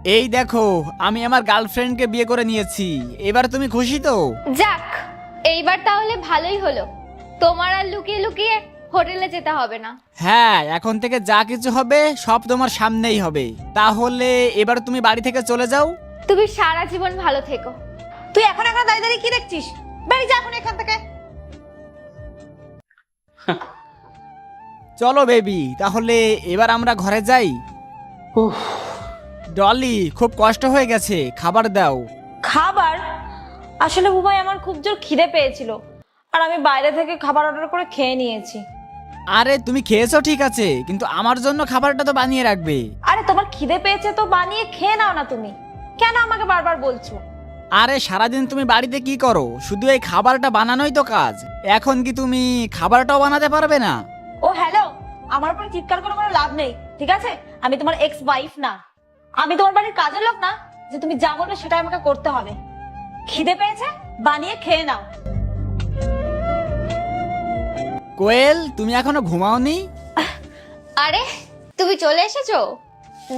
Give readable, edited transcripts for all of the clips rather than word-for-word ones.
এই দেখো, আমি আমার গার্লফ্রেন্ডকে বিয়ে করে নিয়েছি। এবার তুমি খুশি তো? যাক, এইবার তাহলে ভালোই হলো। তোমার আর লুকিয়ে লুকিয়ে হোটেলে যেতে হবে না। হ্যাঁ, এখন থেকে যা কিছু হবে সব তোমার সামনেই হবে। তাহলে এবার তুমি বাড়ি থেকে চলে যাও। তুমি সারা জীবন ভালো থেকো। তুই এখন এখানে দাঁড়িয়ে দাঁড়িয়ে কি দেখছিস? বেরিয়ে যা এখন এখান থেকে। চলো বেবি, তাহলে এবার আমরা ঘরে যাই। ডলি, খুব কষ্ট হয়ে গেছে, খাবার দাও। খাবার? আসলে বুবাই আমার খুব জোর খিদে পেয়েছিল, আর আমি বাইরে থেকে খাবার অর্ডার করে খেয়ে নিয়েছি। আরে তুমি খেয়েছো ঠিক আছে, কিন্তু আমার জন্য খাবারটা তো বানিয়ে রাখবে। আরে তোমার খিদে পেয়েছে তো বানিয়ে খেয়ে নাও না তুমি, কেন আমাকে বারবার বলছো? আরে সারাদিন তুমি বাড়িতে কি করো? শুধু এই খাবারটা বানানোই তো কাজ। এখন কি তুমি খাবারটাও বানাতে পারবে না? ও হ্যালো, আমার উপরে চিৎকার করে কোনো লাভ নেই, ঠিক আছে? আমি তোমার এক্স ওয়াইফ না, আমি তোমার বাড়ির কাজের লোক না যে তুমি যা বলবে সেটাই আমাকে করতে হবে। খিদে পেয়েছে, বানিয়ে খেয়ে নাও। কোয়েল, তুমি এখনো ঘুমাওনি? আরে তুমি চলে এসেছো?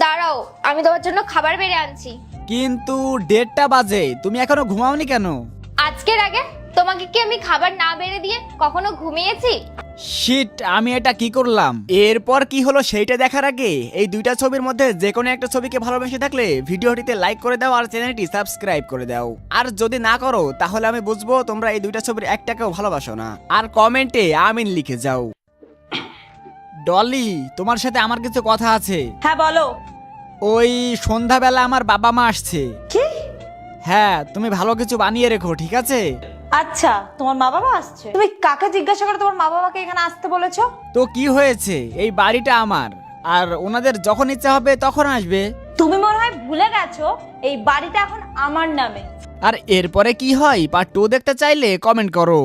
দাঁড়াও, আমি তোমার জন্য খাবার বেড়ে আনছি। কিন্তু 1:30 বাজে, তুমি এখনো ঘুমাওনি কেন? আজকের আগে তোমাকে কি আমি খাবার না বেড়ে দিয়ে কখনো ঘুমিয়েছি? শিট, আমি এটা কি করলাম? এরপর কি হলো সেইটা দেখার আগে এই দুইটা ছবির মধ্যে যে কোনো একটা ছবিকে ভালোবেসে থাকলে ভিডিওটিতে লাইক করে দাও আর চ্যানেলটি সাবস্ক্রাইব করে দাও। আর যদি না করো তাহলে আমি বুঝবো তোমরা এই দুইটা ছবির একটাকেও ভালোবাসো না। আর কমেন্টে আমিন লিখে যাও। ডলি, তোমার সাথে আমার কিছু কথা আছে। হ্যাঁ বলো। ওই সন্ধ্যাবেলা আমার বাবা মা আসছে। কি? হ্যাঁ, তুমি ভালো কিছু বানিয়ে রেখো, ঠিক আছে? আচ্ছা, তোমার মা বাবা আসছে? তুমি কাকে জিজ্ঞাসা করে তোমার মা বাবাকে এখানে আসতে বলেছো? তো কি হয়েছে, এই বাড়িটা আমার, আর ওনাদের যখন ইচ্ছা হবে তখন আসবে। তুমি মনে হয় ভুলে গেছো এই বাড়িটা এখন আমার নামে। আর এরপরে কি হয় পার্ট 2 দেখতে চাইলে কমেন্ট করো।